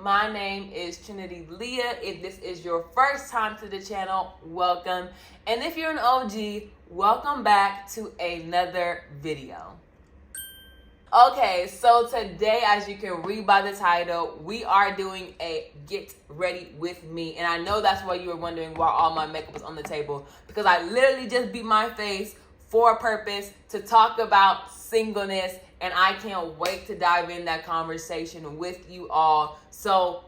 My name is Trinity Leah. If this is your first time to the channel, welcome. And if you're an OG, welcome back to another video. Okay, so today, as you can read by the title, we are doing a get ready with me. And I know that's why you were wondering why all my makeup was on the table, because I literally just beat my face for a purpose to talk about singleness. And I can't wait to dive in that conversation with you all. So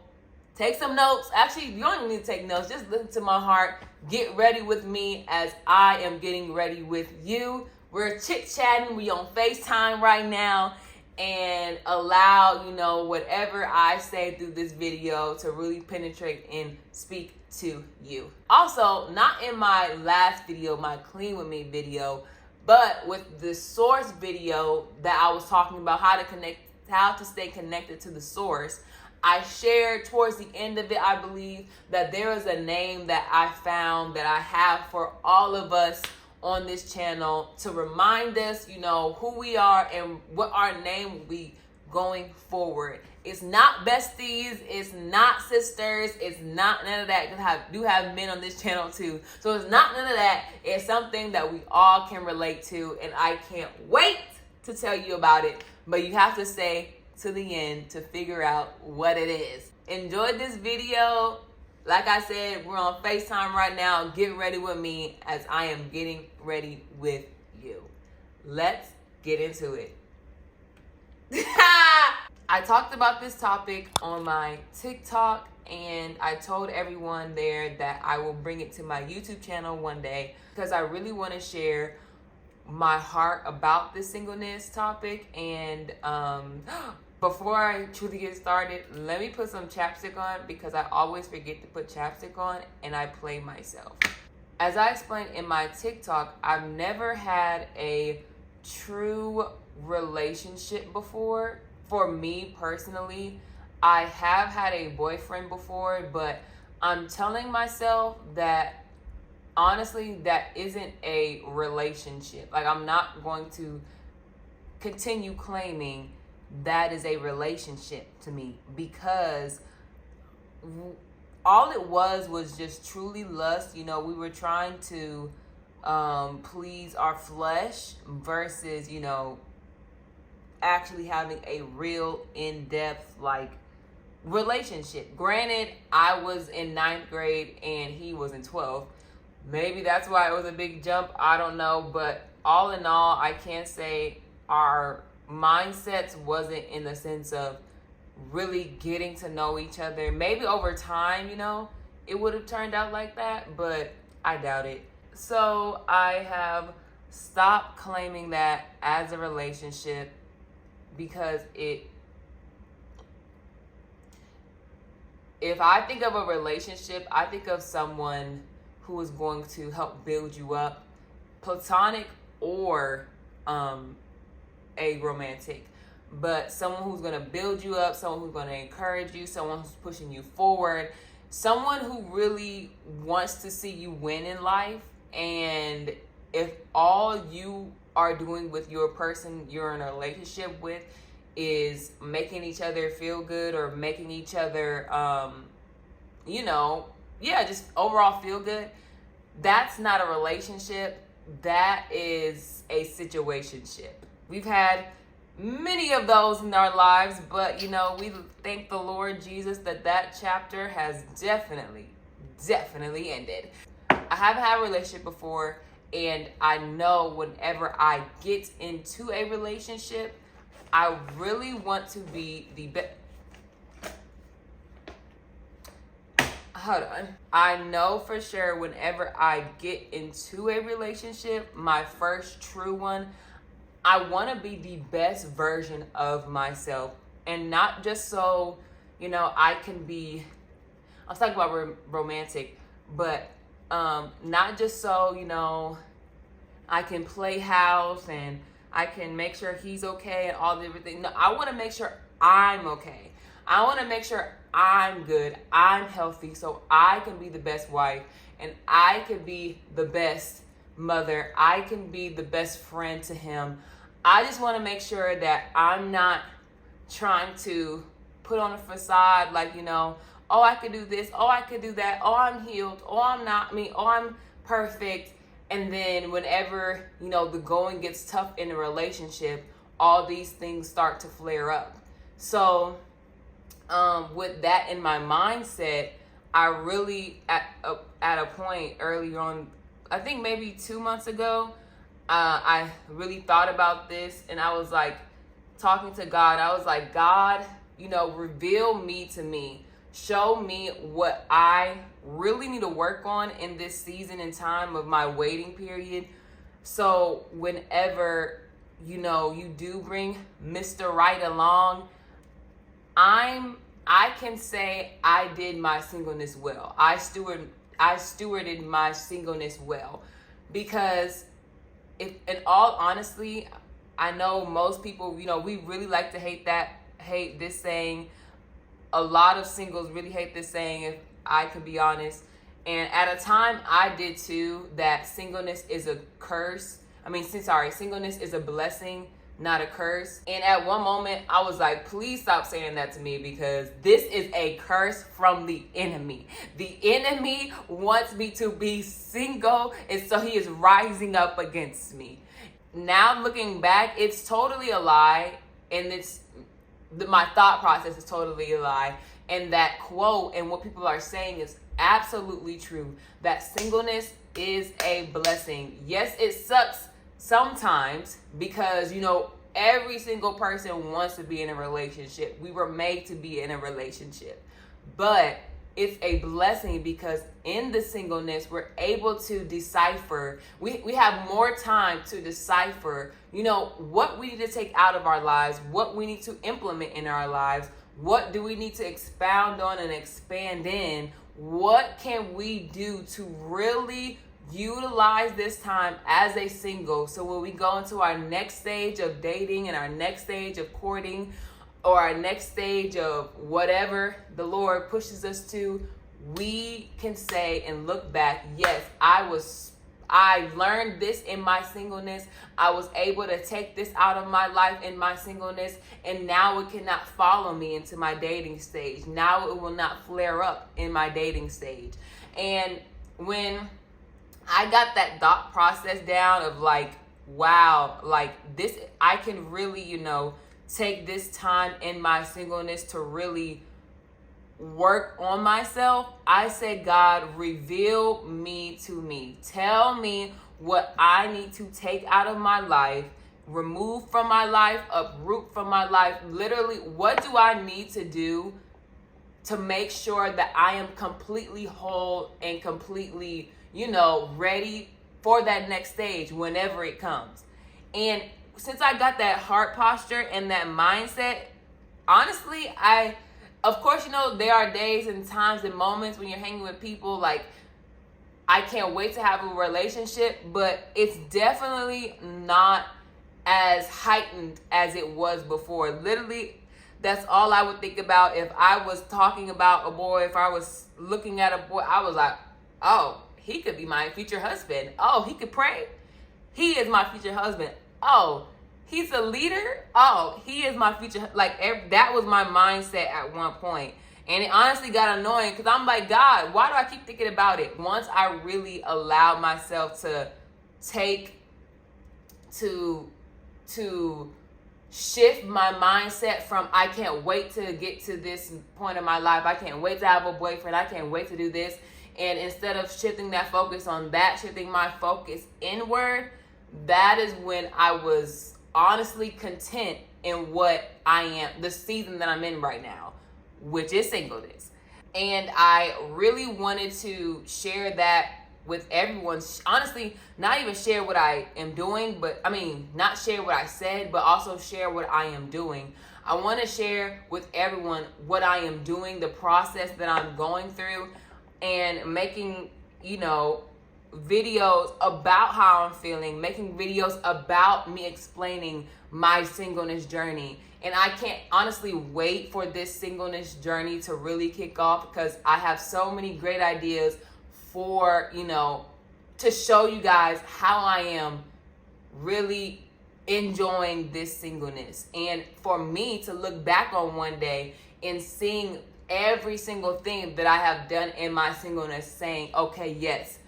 take some notes. Actually, you don't even need to take notes. Just listen to my heart. Get ready with me as I am getting ready with you. We're chit-chatting. We on FaceTime right now. And allow, whatever I say through this video to really penetrate and speak to you. Also, not in my last video, my Clean With Me video, but with the source video that I was talking about how to stay connected to the source, I shared towards the end of it, I believe, that there is a name that I found that I have for all of us on this channel to remind us, who we are and what our name will be going forward. It's not besties, it's not sisters, it's not none of that. I do have men on this channel too. So it's not none of that. It's something that we all can relate to, and I can't wait to tell you about it. But you have to stay to the end to figure out what it is. Enjoy this video. Like I said, we're on FaceTime right now. Get ready with me as I am getting ready with you. Let's get into it. I talked about this topic on my TikTok, and I told everyone there that I will bring it to my YouTube channel one day because I really want to share my heart about the singleness topic. And before I truly get started, let me put some chapstick on because I always forget to put chapstick on and I play myself. As I explained in my TikTok, I've never had a true relationship before. For me personally, I have had a boyfriend before, but I'm telling myself that honestly, that isn't a relationship. Like, I'm not going to continue claiming that is a relationship to me, because all it was just truly lust. We were trying to please our flesh versus, actually having a real in-depth relationship. Granted, I was in 9th grade and he was in 12th. Maybe that's why it was a big jump. I don't know. But all in all, I can't say our mindsets wasn't in the sense of really getting to know each other. Maybe over time, it would have turned out like that, but I doubt it. So I have stopped claiming that as a relationship, because if I think of a relationship, I think of someone who is going to help build you up, platonic or a romantic, but someone who's going to build you up, someone who's going to encourage you, someone who's pushing you forward, someone who really wants to see you win in life. And if all you are doing with your person you're in a relationship with is making each other feel good or making each other, just overall feel good, that's not a relationship. That is a situationship. We've had many of those in our lives, but, we thank the Lord Jesus that chapter has definitely ended. I haven't had a relationship before, and I know whenever I get into a relationship, I really want to be the best. Hold on. I know for sure whenever I get into a relationship, my first true one, I want to be the best version of myself. And not just so, I can be, I was talking about romantic, but not just so, I can play house and I can make sure he's okay and all the everything. No, I want to make sure I'm okay. I want to make sure I'm good, I'm healthy, so I can be the best wife and I can be the best mother. I can be the best friend to him. I just want to make sure that I'm not trying to put on a facade like, oh, I could do this, oh, I could do that, oh, I'm healed, oh, I'm not me, oh, I'm perfect. And then whenever, the going gets tough in a relationship, all these things start to flare up. So with that in my mindset, I really, at a point earlier on, I think maybe 2 months ago, I really thought about this, and I was like talking to God. I was like, God, reveal me to me. Show me what I really need to work on in this season and time of my waiting period. So whenever, you do bring Mr. Right along, I can say I did my singleness well. I stewarded my singleness well, because if, in all honesty, I know most people, we really like to hate this saying. A lot of singles really hate this saying, if I can be honest. And at a time I did too, that singleness is a curse. Singleness is a blessing, not a curse. And at one moment I was like, please stop saying that to me, because this is a curse from the enemy. The enemy wants me to be single, and so he is rising up against me. Now looking back, it's totally a lie, and my thought process is totally a lie. And that quote and what people are saying is absolutely true, that singleness is a blessing. Yes, it sucks sometimes, because every single person wants to be in a relationship. We were made to be in a relationship. But it's a blessing, because in the singleness, we're able to decipher. We have more time to decipher, what we need to take out of our lives, what we need to implement in our lives, what do we need to expound on and expand in, what can we do to really utilize this time as a single, so when we go into our next stage of dating and our next stage of courting, or our next stage of whatever the Lord pushes us to, we can say and look back, yes, I learned this in my singleness. I was able to take this out of my life in my singleness, and now it cannot follow me into my dating stage. Now it will not flare up in my dating stage. And when I got that thought process down of like, wow, like this, I can really, take this time in my singleness to really work on myself. I said, God, reveal me to me. Tell me what I need to take out of my life, remove from my life, uproot from my life. Literally, what do I need to do to make sure that I am completely whole and completely, ready for that next stage whenever it comes. And since I got that heart posture and that mindset, honestly, of course, there are days and times and moments when you're hanging with people, like, I can't wait to have a relationship, but it's definitely not as heightened as it was before. Literally, that's all I would think about. If I was talking about a boy, if I was looking at a boy, I was like, oh, he could be my future husband. Oh, he could pray. He is my future husband. Oh, he's a leader. Oh, he is my future. That was my mindset at one point. And it honestly got annoying, because I'm like, God, why do I keep thinking about it? Once I really allowed myself to shift my mindset from, I can't wait to get to this point in my life, I can't wait to have a boyfriend, I can't wait to do this. And instead of shifting that focus on that, shifting my focus inward, that is when I was honestly content in what I am, the season that I'm in right now, which is singleness. And I really wanted to share that with everyone. Honestly, not even share what I am doing, not share what I said, but also share what I am doing. I want to share with everyone what I am doing, the process that I'm going through, and making, videos about how I'm feeling, making videos about me explaining my singleness journey. And I can't honestly wait for this singleness journey to really kick off, because I have so many great ideas for, to show you guys how I am really enjoying this singleness. And for me to look back on one day and seeing every single thing that I have done in my singleness, saying, okay, yes,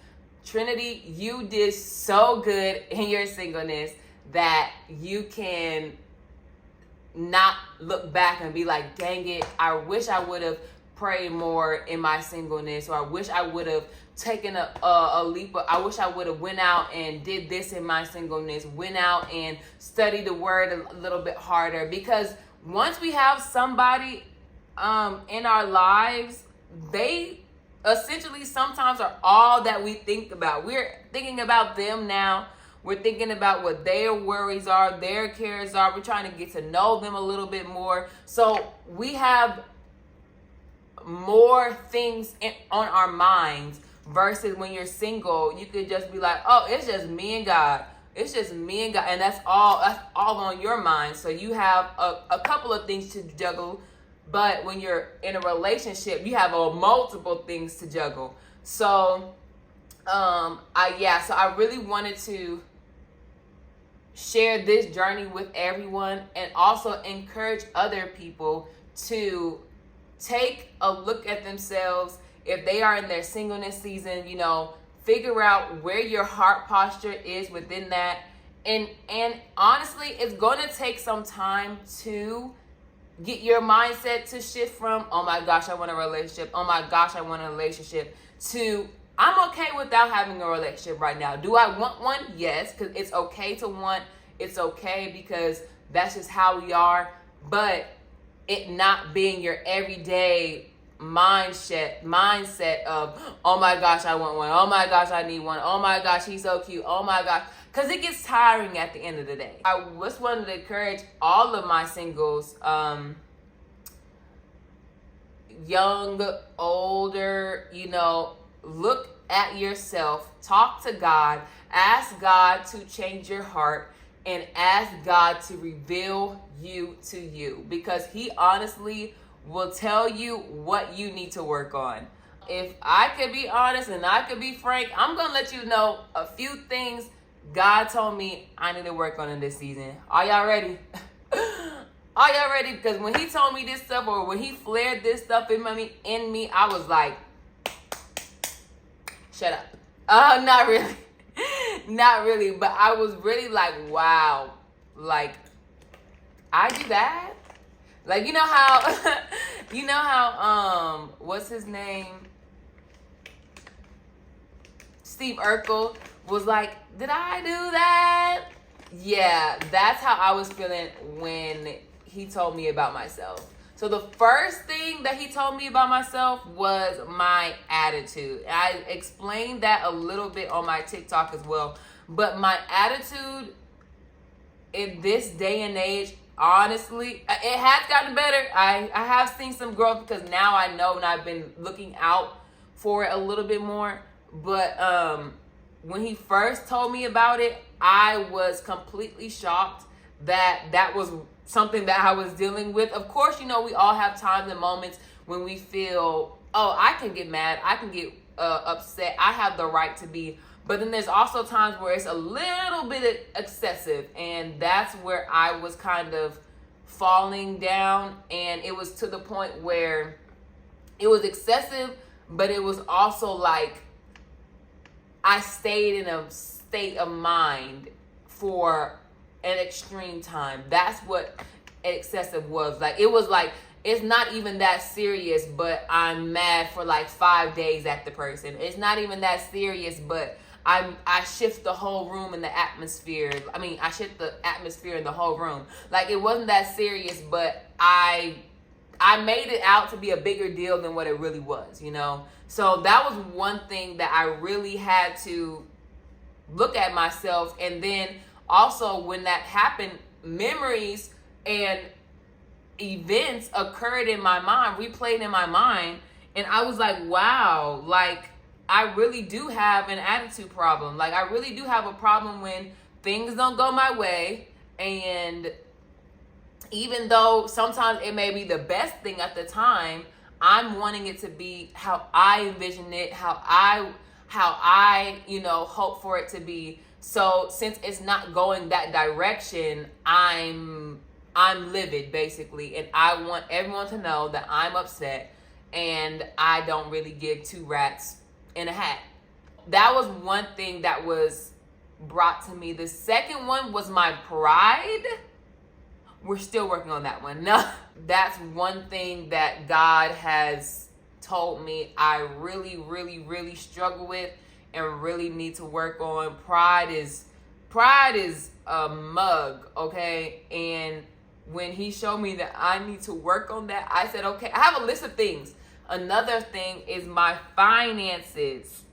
Trinity, you did so good in your singleness that you can not look back and be like, dang it, I wish I would have prayed more in my singleness, or I wish I would have taken a leap. I wish I would have went out and did this in my singleness, went out and studied the word a little bit harder. Because once we have somebody in our lives, they essentially sometimes are all that we think about. We're thinking about them now. We're thinking about what their worries are, their cares are. We're trying to get to know them a little bit more. So we have more things on our minds versus when you're single, you could just be like, oh, it's just me and God. It's just me and God. And that's all on your mind. So you have a couple of things to juggle. But when you're in a relationship, you have multiple things to juggle. So, I really wanted to share this journey with everyone, and also encourage other people to take a look at themselves. If they are in their singleness season, figure out where your heart posture is within that. And honestly, it's going to take some time to get your mindset to shift from, oh my gosh, I want a relationship, oh my gosh, I want a relationship, to I'm okay without having a relationship right now. Do I want one? Yes, because it's okay to want. It's okay because that's just how we are. But it not being your everyday mindset of, oh my gosh, I want one. Oh my gosh, I need one. Oh my gosh, he's so cute. Oh my gosh. Because it gets tiring at the end of the day. I just wanted to encourage all of my singles, young, older, look at yourself, talk to God, ask God to change your heart, and ask God to reveal you to you, because He honestly will tell you what you need to work on. If I could be honest and I could be frank, I'm going to let you know a few things God told me I need to work on in this season. Are y'all ready? Are y'all ready? Because when He told me this stuff, or when He flared this stuff in me, I was like, shut up. Not really. Not really. But I was really like, wow. Like, I do that? Like, you know how, what's his name? Steve Urkel was like, did I do that? Yeah, that's how I was feeling when He told me about myself. So the first thing that He told me about myself was my attitude. I explained that a little bit on my TikTok as well. But my attitude in this day and age, honestly, it has gotten better. I have seen some growth, because now I know, and I've been looking out for it a little bit more. But when He first told me about it, I was completely shocked that was something that I was dealing with. Of course, we all have times and moments when we feel, oh, I can get mad, I can get upset, I have the right to be. But then there's also times where it's a little bit excessive, and that's where I was kind of falling down. And it was to the point where it was excessive, but it was also like I stayed in a state of mind for an extreme time. That's what excessive was. Like, it was like, it's not even that serious, but I'm mad for like 5 days at the person. It's not even that serious, but I shift the whole room and the atmosphere. I shift the atmosphere in the whole room. Like, it wasn't that serious, but I made it out to be a bigger deal than what it really was, So that was one thing that I really had to look at myself. And then also, when that happened, memories and events occurred in my mind, replayed in my mind. And I was like, wow, like, I really do have an attitude problem. Like, I really do have a problem when things don't go my way. And even though sometimes it may be the best thing at the time, I'm wanting it to be how I envision it, how I hope for it to be. So since it's not going that direction, I'm livid basically, and I want everyone to know that I'm upset and I don't really give two rats in a hat. That was one thing that was brought to me. The second one was my pride. We're still working on that one. No, that's one thing that God has told me I really, really, really struggle with and really need to work on. Pride is a mug, okay? And when he showed me that I need to work on that, I said, okay, I have a list of things. Another thing is my finances.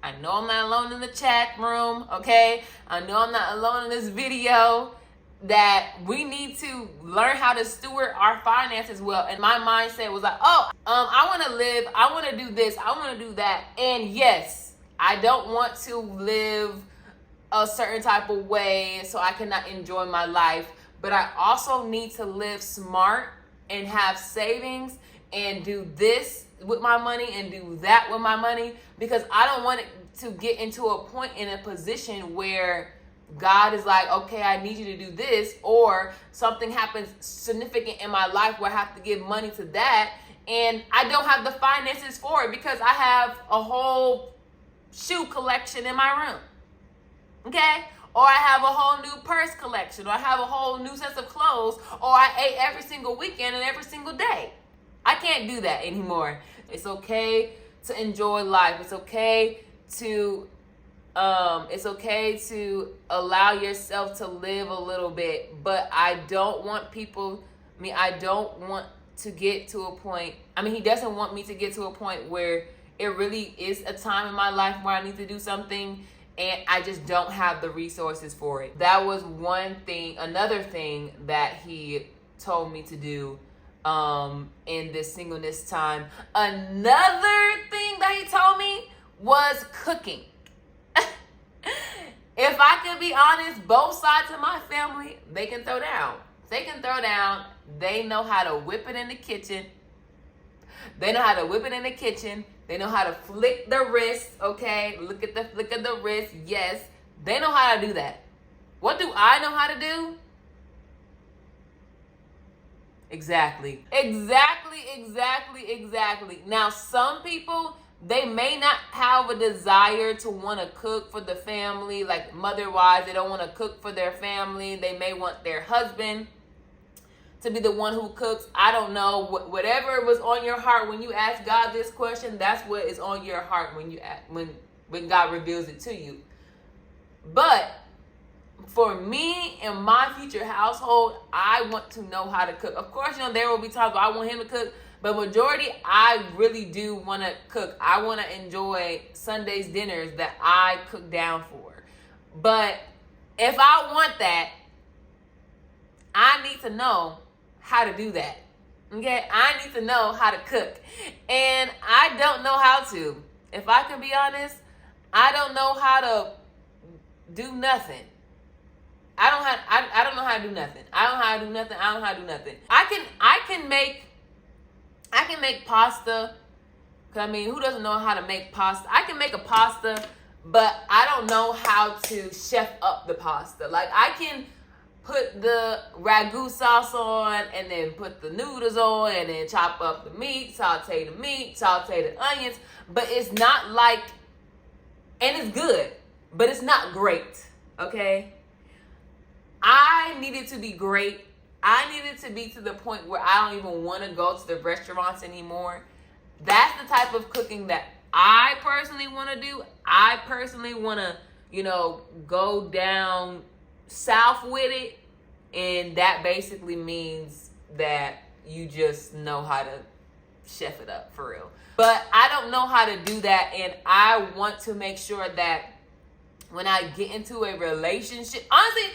I know I'm not alone in the chat room, okay? I know I'm not alone in this video, that we need to learn how to steward our finances well. And my mindset was like, I want to live, I want to do this, I want to do that. And yes, I don't want to live a certain type of way so I cannot enjoy my life. But I also need to live smart and have savings and do this with my money and do that with my money, because I don't want it to get into a point in a position where God is like, okay, I need you to do this, or something happens significant in my life where I have to give money to that, and I don't have the finances for it because I have a whole shoe collection in my room, okay? Or I have a whole new purse collection, or I have a whole new set of clothes, or I ate every single weekend and every single day. I can't do that anymore. It's okay to enjoy life. It's okay to allow yourself to live a little bit, but I don't want to get to a point. He doesn't want me to get to a point where it really is a time in my life where I need to do something and I just don't have the resources for it. That was one thing. Another thing that he told me to do in this singleness time. Another thing that he told me was cooking. If I can be honest, both sides of my family, they can throw down. They know how to whip it in the kitchen. They know how to flick the wrist, okay? Look at the flick of the wrist. Yes, they know how to do that. What do I know how to do? Exactly. Now, some people, they may not have a desire to want to cook for the family, like mother-wise, they don't want to cook for their family. They may want their husband to be the one who cooks. I don't know. Whatever was on your heart when you ask God this question, that's what is on your heart when God reveals it to you. But for me and my future household, I want to know how to cook. Of course, there will be times where I want him to cook, but majority, I really do want to cook. I want to enjoy Sunday's dinners that I cook down for. But if I want that, I need to know how to do that. Okay? I need to know how to cook. And I don't know how to. If I can be honest, I don't know how to do nothing. I don't know how to do nothing. I can make pasta. Who doesn't know how to make pasta? I can make a pasta, but I don't know how to chef up the pasta. Like, I can put the ragu sauce on and then put the noodles on and then chop up the meat, saute the onions, but it's not like, and it's good, but it's not great, okay? I need it to be great. I need it to be to the point where I don't even want to go to the restaurants anymore. That's the type of cooking that I personally want to do. I personally want to, go down south with it. And that basically means that you just know how to chef it up for real. But I don't know how to do that. And I want to make sure that when I get into a relationship, honestly,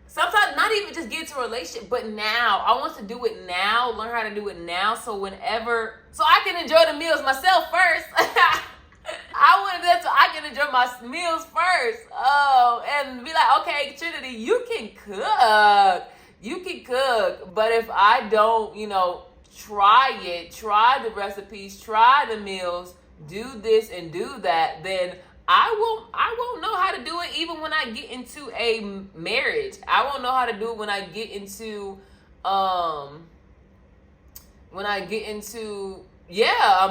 sometimes not even just get into a relationship, but now. I want to do it now, learn how to do it now, so I can enjoy the meals myself first. I want to do that so I can enjoy my meals first. Oh, and be like, okay, Trinity, you can cook. But if I don't, try the recipes, try the meals, do this and do that, then I won't know how to do it even when I get into a marriage. I won't know how to do it when I get into a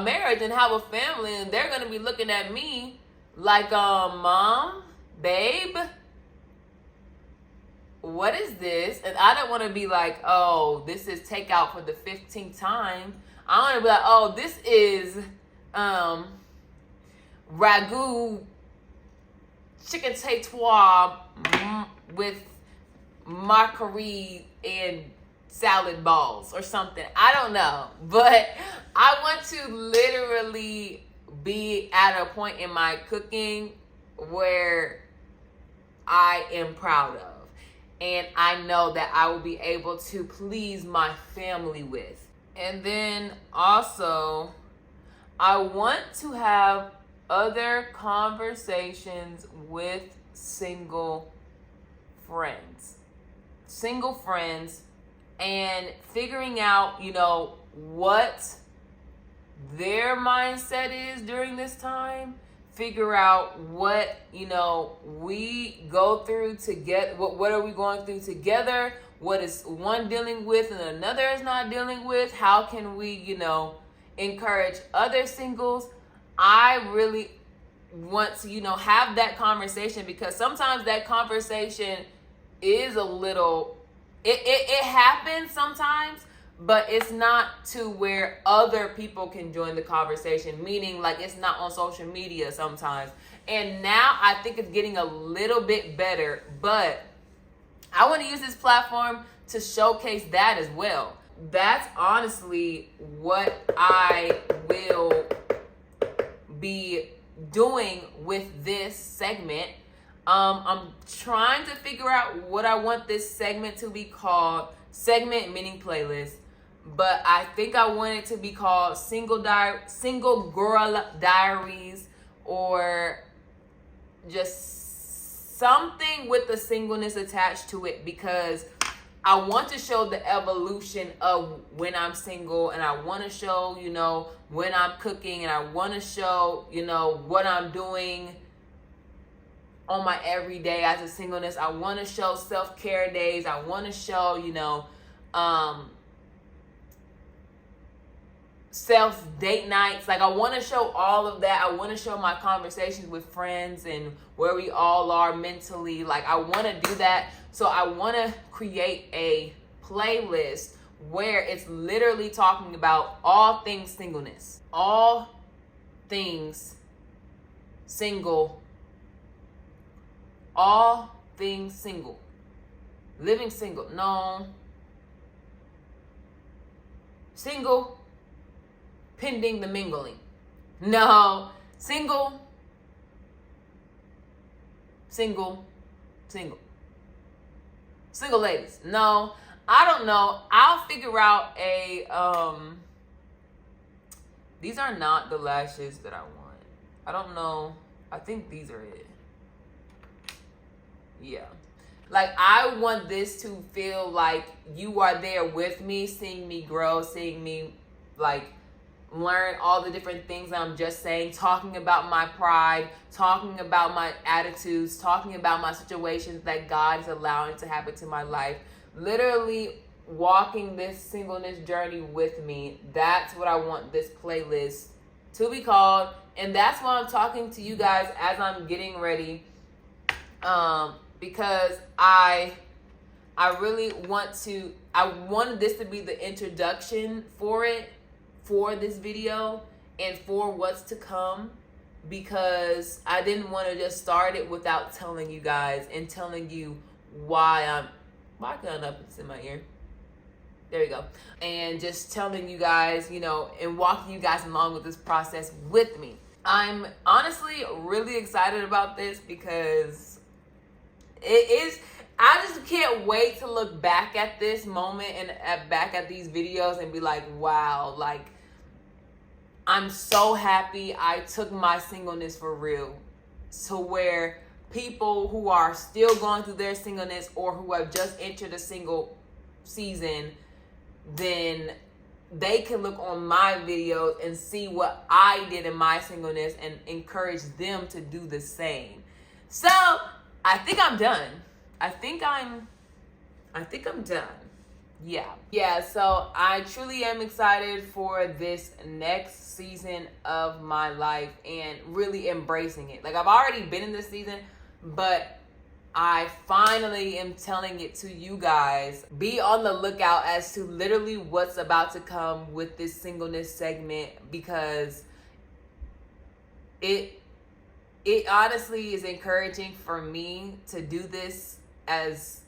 marriage and have a family, and they're gonna be looking at me like, mom, babe, what is this? And I don't want to be like, oh, this is takeout for the 15th time. I want to be like, oh, this is ragu chicken tatoir with mackerel and salad balls or something. I don't know. But I want to literally be at a point in my cooking where I am proud of. And I know that I will be able to please my family with. And then also, I want to have other conversations with single friends. Single friends, and figuring out, what their mindset is during this time. Figure out what, we go through together. What are we going through together? What is one dealing with and another is not dealing with? How can we, encourage other singles? I really want to, have that conversation, because sometimes that conversation is a little, it happens sometimes, but it's not to where other people can join the conversation, meaning like it's not on social media sometimes. And now I think it's getting a little bit better, but I want to use this platform to showcase that as well. That's honestly what I will be doing with this segment. I'm trying to figure out what I want this segment to be called. Segment meaning playlist. But I think I want it to be called Single Girl Diaries, or just something with the singleness attached to it, because I want to show the evolution of when I'm single, and I want to show, when I'm cooking, and I want to show, what I'm doing on my everyday as a singleness. I want to show self-care days. I want to show, self-date nights. Like, I want to show all of that. I want to show my conversations with friends and where we all are mentally. Like, I want to do that. So I want to create a playlist where it's literally talking about all things singleness, all things single, all things single, living single. No, single pending the mingling. No, single. Single ladies. No, I don't know. I'll figure out these are not the lashes that I want. I don't know. I think these are it. Yeah. Like, I want this to feel like you are there with me, seeing me grow, seeing me, like, learn all the different things I'm just saying, talking about my pride, talking about my attitudes, talking about my situations that God is allowing to happen to my life. Literally walking this singleness journey with me. That's what I want this playlist to be called. And that's why I'm talking to you guys as I'm getting ready. Because I really I wanted this to be the introduction for this video and for what's to come, because I didn't want to just start it without telling you guys and telling you why can up it's in my ear. There you go. And just telling you guys, and walking you guys along with this process with me. I'm honestly really excited about this, because I just can't wait to look back at this moment and back at these videos and be like, wow, like, I'm so happy I took my singleness for real, to where people who are still going through their singleness or who have just entered a single season, then they can look on my videos and see what I did in my singleness and encourage them to do the same. So I think I'm done. I think I'm done. Yeah, so I truly am excited for this next season of my life and really embracing it. Like, I've already been in this season, but I finally am telling it to you guys. Be on the lookout as to literally what's about to come with this singleness segment, because it honestly is encouraging for me to do this, as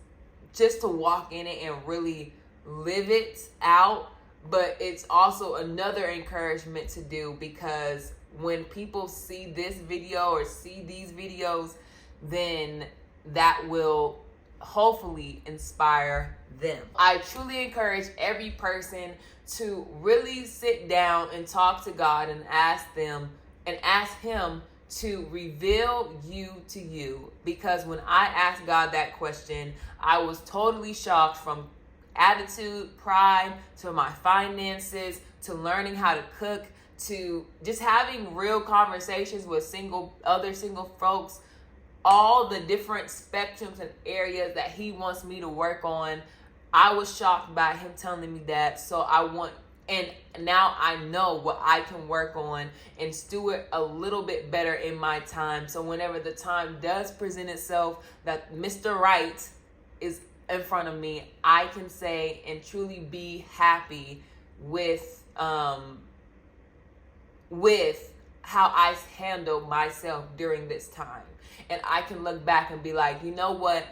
just to walk in it and really live it out. But it's also another encouragement to do, because when people see this video or see these videos, then that will hopefully inspire them. I truly encourage every person to really sit down and talk to God and ask Him to reveal you to you. Because when I asked God that question, I was totally shocked, from attitude, pride, to my finances, to learning how to cook, to just having real conversations with other single folks, all the different spectrums and areas that He wants me to work on. I was shocked by Him telling me that. So and now I know what I can work on and steward a little bit better in my time. So whenever the time does present itself that Mr. Right is in front of me, I can say and truly be happy with how I handled myself during this time. And I can look back and be like, you know what?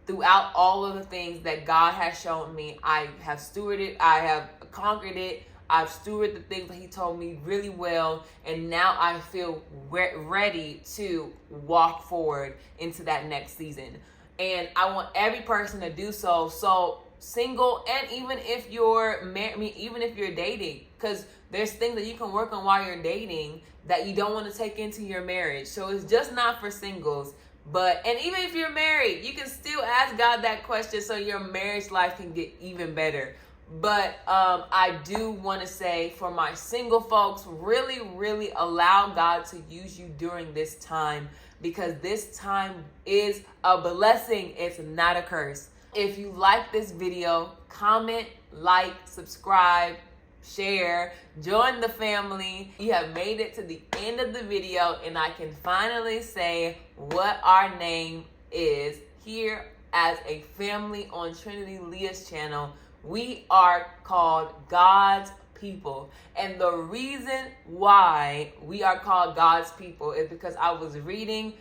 Throughout all of the things that God has shown me, I have stewarded, I have conquered it, I've stewarded the things that He told me really well, and now I feel ready to walk forward into that next season. And I want every person to do so. So single, and even if you're married, even if you're dating, because there's things that you can work on while you're dating that you don't want to take into your marriage. So it's just not for singles. And even if you're married, you can still ask God that question so your marriage life can get even better. But I do want to say, for my single folks, really, really allow God to use you during this time, because this time is a blessing. It's not a curse. If you like this video, comment, like, subscribe, share, join the family. You have made it to the end of the video, and I can finally say what our name is here as a family on Trinity Leah's channel. We are called God's people. And the reason why we are called God's people is because I was reading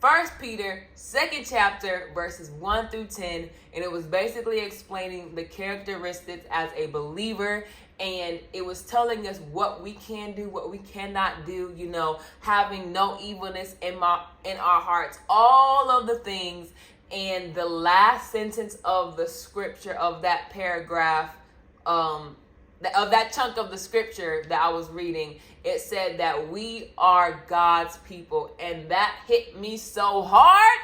1 Peter, 2nd chapter, verses 1 through 10, and it was basically explaining the characteristics as a believer, and it was telling us what we can do, what we cannot do, having no evilness in our hearts, all of the things. And the last sentence of the scripture of that paragraph, of that chunk of the scripture that I was reading, it said that we are God's people. And that hit me so hard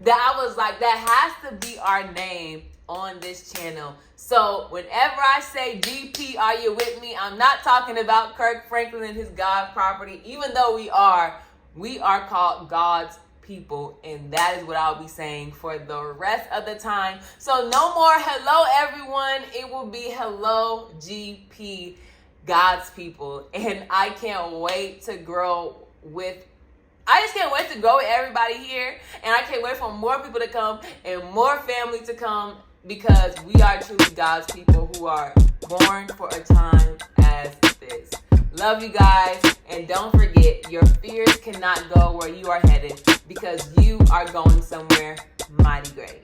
that I was like, that has to be our name on this channel. So whenever I say GP, are you with me? I'm not talking about Kirk Franklin and his God property, even though we are called God's people, and that is what I'll be saying for the rest of the time. So no more hello everyone, it will be hello GP, God's people. And I can't wait to grow with everybody here, and I can't wait for more people to come and more family to come, because we are truly God's people who are born for a time as this. Love you guys, and don't forget, your fears cannot go where you are headed, because you are going somewhere mighty great.